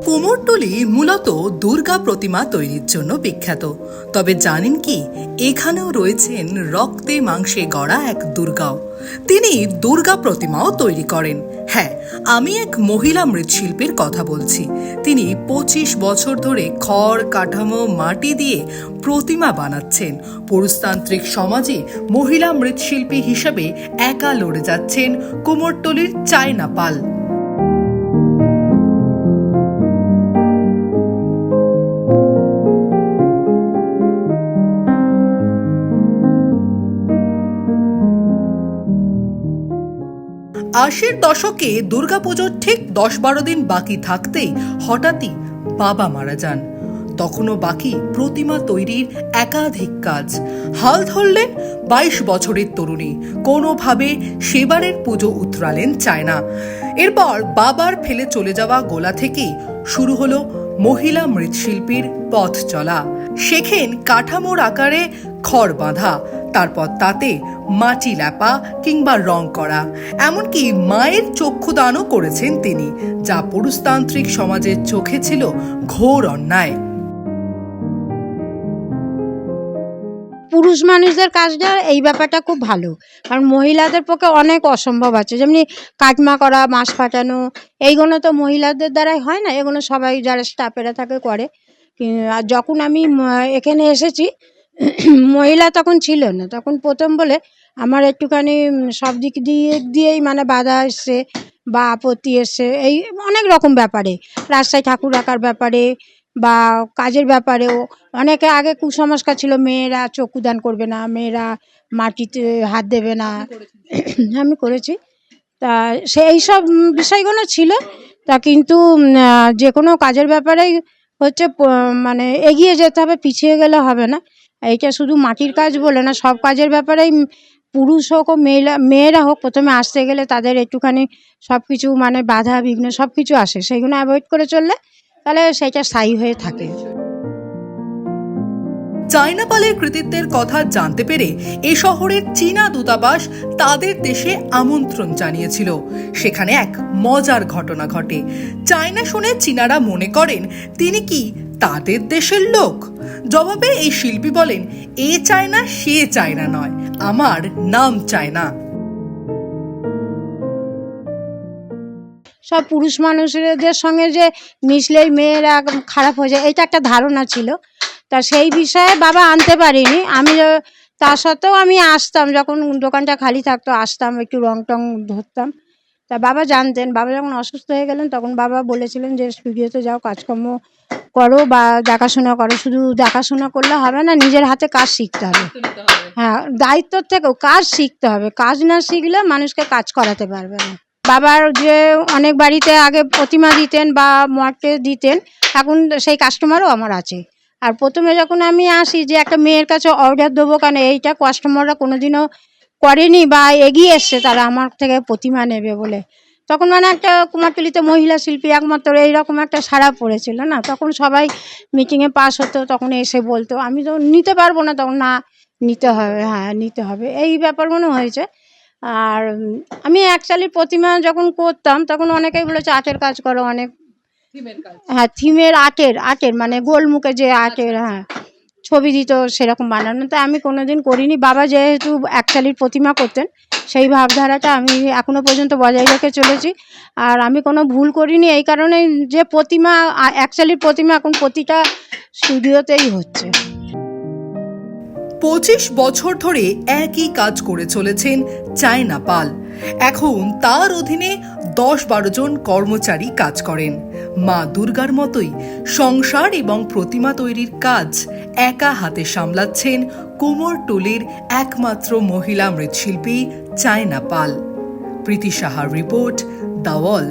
কুমোরটুলি মূলত দুর্গা প্রতিমা তৈরির জন্য বিখ্যাত। তবে জানেন কি, এখানেও রয়েছেন রক্তে মাংসে গড়া এক দুর্গাও। তিনি দুর্গা প্রতিমাও তৈরি করেন। হ্যাঁ, আমি এক মহিলা মৃৎশিল্পীর কথা বলছি। তিনি 25 বছর ধরে খড়, কাঠামো, মাটি দিয়ে প্রতিমা বানাচ্ছেন। পুরুষতান্ত্রিক সমাজে মহিলা মৃৎশিল্পী হিসেবে একা লড়ে যাচ্ছেন কুমোরটুলির চায়না পাল। আশির দশকে দুর্গাপুজোর ঠিক 10-12 দিন বাকি থাকতেই হঠাৎই বাবা মারা যান। তখনও বাকি প্রতিমা তৈরির একাধিক কাজ। হাল ধরলেন 22 বছরের তরুণী। কোনোভাবে সেবারের পুজো উতরালেন চায়না। এরপর বাবার ফেলে চলে যাওয়া গোলা থেকেই শুরু হলো মহিলা মৃৎশিল্পীর পথ চলা। শেখেন কাঠামোর আকারে খড় বাঁধা, তারপর তাতে মাটি লেপা কিংবা রং করা। এমনকি মায়ের চক্ষুদানও করেছেন তিনি, যা পুরুষতান্ত্রিক সমাজের চোখে ছিল ঘোর অন্যায়। পুরুষ মানুষদের কাজটা এই ব্যাপারটা খুব ভালো, কারণ মহিলাদের পক্ষে অনেক অসম্ভব আছে। যেমনি কাটমা করা, মাছ ফাটানো, এইগুলো তো মহিলাদের দ্বারাই হয় না। এগুলো সবাই যারা স্টাফেরা থাকে করে। আর যখন আমি এখানে এসেছি মহিলা তখন ছিল না। তখন প্রথম বলে আমার একটুখানি সব দিয়েই মানে বাধা এসছে বা আপত্তি এসছে, এই অনেক রকম ব্যাপারে, রাস্তায় ঠাকুর রাখার ব্যাপারে বা কাজের ব্যাপারেও অনেকে আগে কুসংস্কার ছিল, মেয়েরা চক্ষুদান করবে না, মেয়েরা মাটিতে হাত দেবে না। আমি করেছি। তা সেই সব বিষয়গুলো ছিল। তা কিন্তু যে কোনো কাজের ব্যাপারেই হচ্ছে মানে এগিয়ে যেতে হবে, পিছিয়ে গেলে হবে না। এইটা শুধু মাটির কাজ বলে না, সব কাজের ব্যাপারেই পুরুষ হোক ও মেয়েরা হোক, প্রথমে আসতে গেলে তাদের একটুখানি সব কিছু মানে বাধা বিঘ্ন সব কিছু আসে। সেইগুলো অ্যাভয়েড করে চললে তাহলে সেটা স্থায়ী হয়ে থাকে। চায়না পালের কৃতিত্বের কথা জানতে পেরে এ শহরের চীনা দূতাবাস তাদের দেশে আমন্ত্রণ জানিয়েছিল। সেখানে এক মজার ঘটনা ঘটে। চায়না শুনে চীনারা মনে করেন তিনি কি তাদের দেশের লোক। জবাবে এই শিল্পী বলেন, এ চায়না সে চায়না নয়, আমার নাম চায়না। সব পুরুষ মানুষদের সঙ্গে যে মিশলেই মেয়েরা খারাপ হয়ে যায়, এটা একটা ধারণা ছিল। তা সেই বিষয়ে বাবা আনতে পারিনি আমি। তা সত্ত্বেও আমি আসতাম, যখন দোকানটা খালি থাকতো আসতাম, একটু রং টং ধরতাম। তা বাবা জানতেন। বাবা যখন অসুস্থ হয়ে গেলেন তখন বাবা বলেছিলেন যে স্টুডিওতে যাও, কাজকর্ম করো বা দেখাশোনা করো। শুধু দেখাশোনা করলে হবে না, নিজের হাতে কাজ শিখতে হবে। হ্যাঁ, দায়িত্বর থেকেও কাজ শিখতে হবে। কাজ না শিখলে মানুষকে কাজ করাতে পারবে না। বাবার যে অনেক বাড়িতে আগে প্রতিমা দিতেন বা মঠে দিতেন, এখন সেই কাস্টমারও আমার আছে। আর প্রথমে যখন আমি আসি যে একটা মেয়ের কাছে অর্ডার দেবো, কেন এইটা কাস্টমাররা কোনোদিনও করেনি বা এগিয়ে এসছে তারা আমার থেকে প্রতিমা নেবে বলে, তখন মানে একটা কুমারটুলিতে মহিলা শিল্পী একমাত্র এইরকম একটা সাড়া পড়েছিল না। তখন সবাই মিটিংয়ে পাস হতো, তখন এসে বলতো। আমি তো নিতে পারবো না, তখন না নিতে হবে, হ্যাঁ নিতে হবে, এই ব্যাপারগুলো হয়েছে। আর আমি অ্যাকচুয়ালি প্রতিমা যখন করতাম তখন অনেকেই বলেছে আর্টের কাজ করো, অনেক হ্যাঁ থিমের আর্টের মানে গোলমুখে যে আর্টের, হ্যাঁ ছবি দিত সেরকম বানানো। তো আমি কোনোদিন করিনি। বাবা যেহেতু অ্যাকচুয়ালি প্রতিমা করতেন, সেই ভাবধারাটা আমি এখনো পর্যন্ত বজায় রেখে চলেছি। আর আমি কোনো ভুল করিনি এই কারণে যে প্রতিমা অ্যাকচুয়ালি প্রতিমা এখন প্রতিটা স্টুডিওতেই হচ্ছে। 25 বছর ধরে একই কাজ করে চলেছেন চায়না পাল। এখন তার অধীনে 10-12 জন কর্মচারী কাজ করেন। মা দুর্গার মতোই সংসার এবং প্রতিমা তৈরির কাজ একা হাতে সামলাচ্ছেন কুমোরটুলির একমাত্র মহিলা মৃৎশিল্পী চায়না পাল। প্রীতি সাহার রিপোর্ট, দ্য ওয়াল।